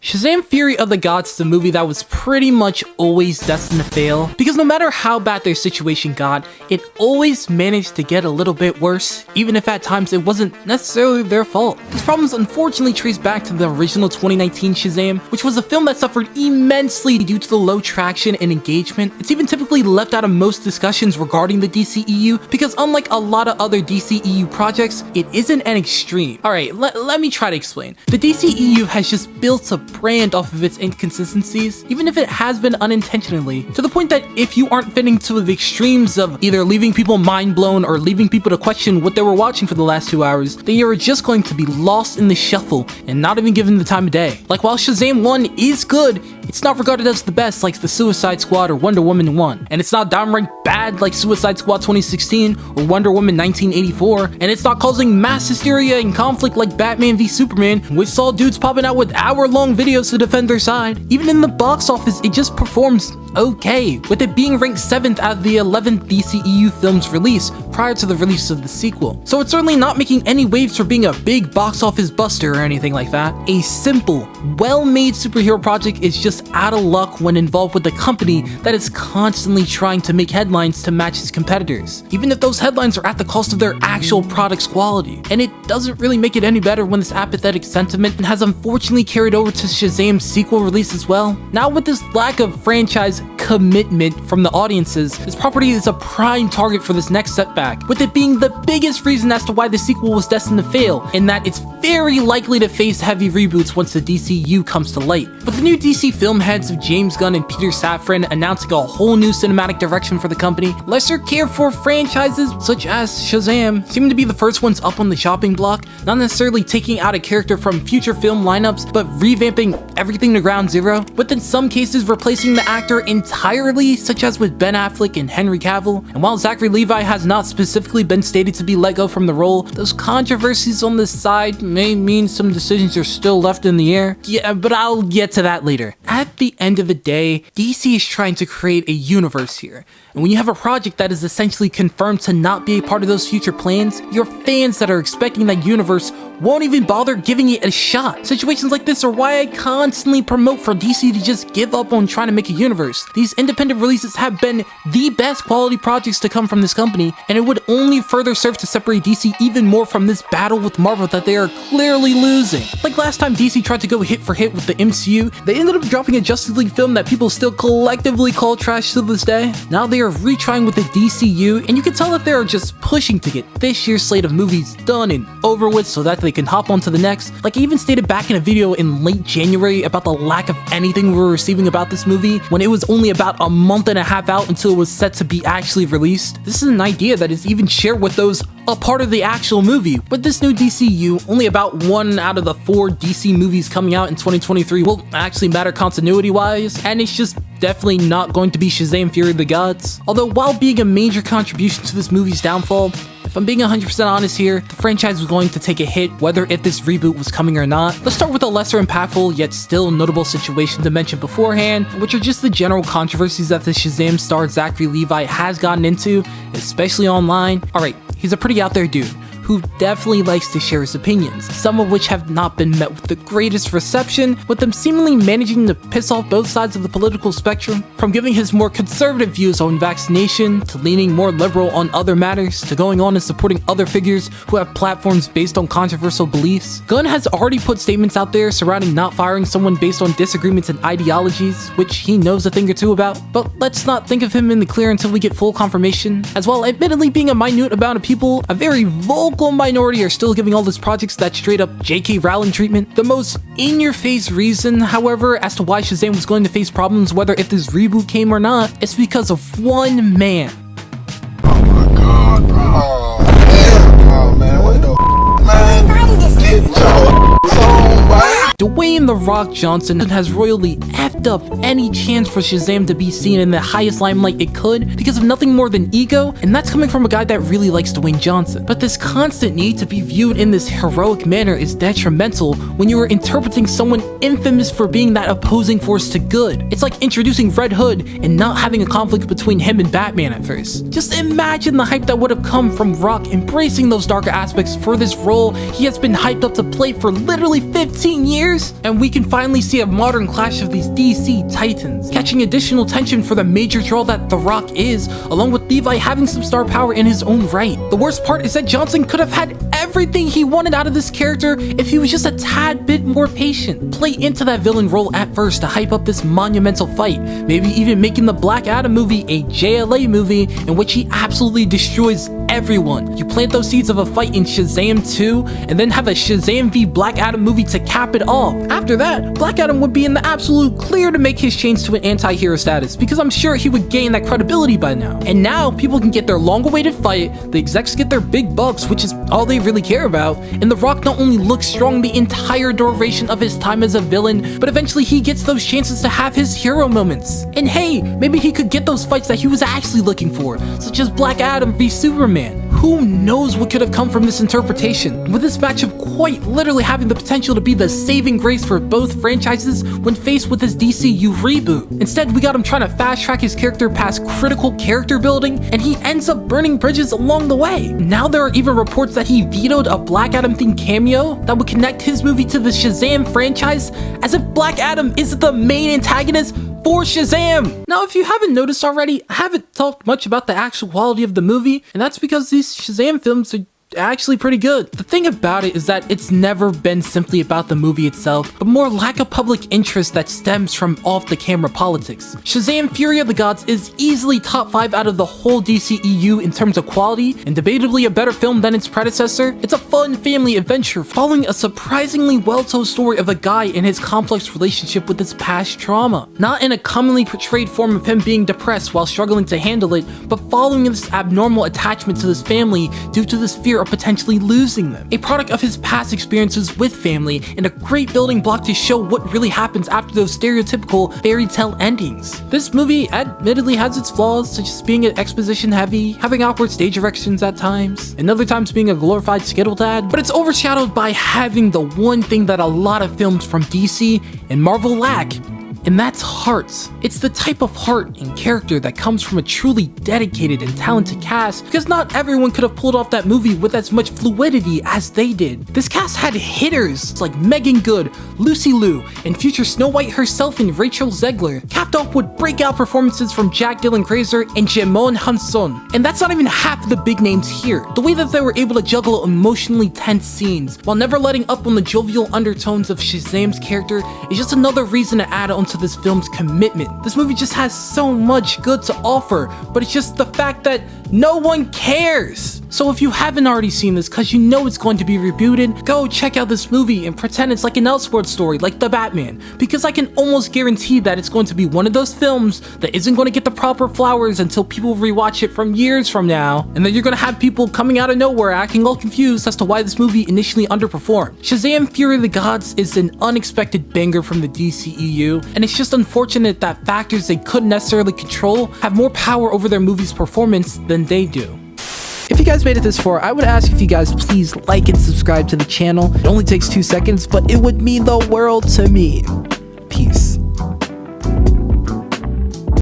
Shazam! Fury of the Gods is a movie that was pretty much always destined to fail, because no matter how bad their situation got, it always managed to get a little bit worse, even if at times it wasn't necessarily their fault. These problems unfortunately trace back to the original 2019 Shazam, which was a film that suffered immensely due to the low traction and engagement. It's even typically left out of most discussions regarding the DCEU, because unlike a lot of other DCEU projects, it isn't an extreme. Alright, let me try to explain. The DCEU has just built a brand off of its inconsistencies, even if it has been unintentionally, to the point that if you aren't fitting to the extremes of either leaving people mind blown or leaving people to question what they were watching for the last 2 hours, then you're just going to be lost in the shuffle and not even given the time of day. Like, while Shazam 1 is good, it's not regarded as the best like the Suicide Squad or Wonder Woman 1, and it's not downright bad like Suicide Squad 2016 or Wonder Woman 1984, and it's not causing mass hysteria and conflict like Batman v Superman, which saw dudes popping out with hour-long videos to defend their side. Even in the box office, it just performs okay, with it being ranked 7th out of the 11th DCEU film's release prior to the release of the sequel. So it's certainly not making any waves for being a big box office buster or anything like that. A simple, well-made superhero project is just out of luck when involved with a company that is constantly trying to make headlines to match its competitors, even if those headlines are at the cost of their actual product's quality. And it doesn't really make it any better when this apathetic sentiment has unfortunately carried over to Shazam's sequel release as well. Now, with this lack of franchise commitment from the audiences, this property is a prime target for this next setback, with it being the biggest reason as to why the sequel was destined to fail, in that it's very likely to face heavy reboots once the DCU comes to light. With the new DC film heads of James Gunn and Peter Safran announcing a whole new cinematic direction for the company, lesser cared for franchises such as Shazam seem to be the first ones up on the shopping block, not necessarily taking out a character from future film lineups, but revamping everything to ground zero, with in some cases replacing the actor entirely, such as with Ben Affleck and Henry Cavill. And while Zachery Levi has not specifically been stated to be let go from the role, those controversies on the side may mean some decisions are still left in the air. Yeah, but I'll get to that later. At the end of the day, DC is trying to create a universe here. And when you have a project that is essentially confirmed to not be a part of those future plans, your fans that are expecting that universe won't even bother giving it a shot. Situations like this are why I constantly promote for DC to just give up on trying to make a universe. These independent releases have been the best quality projects to come from this company, and it would only further serve to separate DC even more from this battle with Marvel that they are clearly losing. Like last time DC tried to go hit for hit with the MCU, they ended up dropping a Justice League film that people still collectively call trash to this day. Now they are retrying with the DCU, and you can tell that they are just pushing to get this year's slate of movies done and over with so that they can hop on to the next. Like I even stated back in a video in late January about the lack of anything we were receiving about this movie when it was only about a month and a half out until it was set to be actually released. This is an idea that is even shared with those a part of the actual movie. With this new DCU, only about 1 out of the 4 DC movies coming out in 2023 will actually matter continuity wise, and it's just definitely not going to be Shazam! Fury of the Gods. Although while being a major contribution to this movie's downfall, if I'm being 100% honest here, the franchise was going to take a hit whether if this reboot was coming or not. Let's start with a lesser impactful yet still notable situation to mention beforehand, which are just the general controversies that the Shazam star Zachery Levi has gotten into, especially online. Alright, he's a pretty out there dude who definitely likes to share his opinions, some of which have not been met with the greatest reception, with him seemingly managing to piss off both sides of the political spectrum, from giving his more conservative views on vaccination, to leaning more liberal on other matters, to going on and supporting other figures who have platforms based on controversial beliefs. Gunn has already put statements out there surrounding not firing someone based on disagreements and ideologies, which he knows a thing or two about, but let's not think of him in the clear until we get full confirmation, as well admittedly being a minute amount of people, a very vocal minority are still giving all these projects that straight up J.K. Rowling treatment. The most in-your-face reason, however, as to why Shazam was going to face problems whether if this reboot came or not, is because of one man. Oh my god, bro. Oh man, what the man? Get your song, bro. Dwayne "The Rock" Johnson has royally effed up any chance for Shazam to be seen in the highest limelight it could because of nothing more than ego, and that's coming from a guy that really likes Dwayne Johnson. But this constant need to be viewed in this heroic manner is detrimental when you are interpreting someone infamous for being that opposing force to good. It's like introducing Red Hood and not having a conflict between him and Batman at first. Just imagine the hype that would have come from Rock embracing those darker aspects for this role he has been hyped up to play for literally 15 years. years, and we can finally see a modern clash of these DC titans, catching additional tension for the major draw that The Rock is, along with Levi having some star power in his own right. The worst part is that Johnson could have had everything he wanted out of this character if he was just a tad bit more patient. Play into that villain role at first to hype up this monumental fight, maybe even making the Black Adam movie a JLA movie in which he absolutely destroys everyone. You plant those seeds of a fight in Shazam 2, and then have a Shazam v Black Adam movie to cap it off. After that, Black Adam would be in the absolute clear to make his change to an anti-hero status, because I'm sure he would gain that credibility by now. And now, people can get their long-awaited fight, the execs get their big bucks, which is all they really care about, and The Rock not only looks strong the entire duration of his time as a villain, but eventually he gets those chances to have his hero moments. And hey, maybe he could get those fights that he was actually looking for, such as Black Adam v Superman. Who knows what could have come from this interpretation, with this matchup quite literally having the potential to be the saving grace for both franchises when faced with this DCU reboot. Instead, we got him trying to fast track his character past critical character building, and he ends up burning bridges along the way. Now there are even reports that he vetoed a Black Adam themed cameo that would connect his movie to the Shazam franchise, as if Black Adam is the main antagonist for Shazam! Now, if you haven't noticed already, I haven't talked much about the actual quality of the movie, and that's because these Shazam films are actually pretty good. The thing about it is that it's never been simply about the movie itself, but more lack of public interest that stems from off-the-camera politics. Shazam! Fury of the Gods is easily top 5 out of the whole DCEU in terms of quality, and debatably a better film than its predecessor. It's a fun family adventure following a surprisingly well-told story of a guy and his complex relationship with his past trauma. Not in a commonly portrayed form of him being depressed while struggling to handle it, but following this abnormal attachment to this family due to this fear of potentially losing them. A product of his past experiences with family, and a great building block to show what really happens after those stereotypical fairy tale endings. This movie admittedly has its flaws, such as being exposition heavy, having awkward stage directions at times, and other times being a glorified skittle dad, but it's overshadowed by having the one thing that a lot of films from DC and Marvel lack, and that's heart. It's the type of heart and character that comes from a truly dedicated and talented cast, because not everyone could have pulled off that movie with as much fluidity as they did. This cast had hitters like Megan Good, Lucy Liu, and future Snow White herself in Rachel Zeglar, capped off with breakout performances from Dylan Grazer and Djimon Honsou. And that's not even half of the big names here. The way that they were able to juggle emotionally tense scenes while never letting up on the jovial undertones of Shazam's character is just another reason to add on to this film's commitment. This movie just has so much good to offer, but it's just the fact that no one cares. So if you haven't already seen this because you know it's going to be rebooted, go check out this movie and pretend it's like an Elseworld story like The Batman, because I can almost guarantee that it's going to be one of those films that isn't going to get the proper flowers until people rewatch it from years from now, and then you're going to have people coming out of nowhere acting all confused as to why this movie initially underperformed. Shazam! Fury of the Gods is an unexpected banger from the DCEU, and it's just unfortunate that factors they couldn't necessarily control have more power over their movie's performance than they do. If you guys made it this far, I would ask if you guys please like and subscribe to the channel. It only takes 2 seconds, but it would mean the world to me. Peace.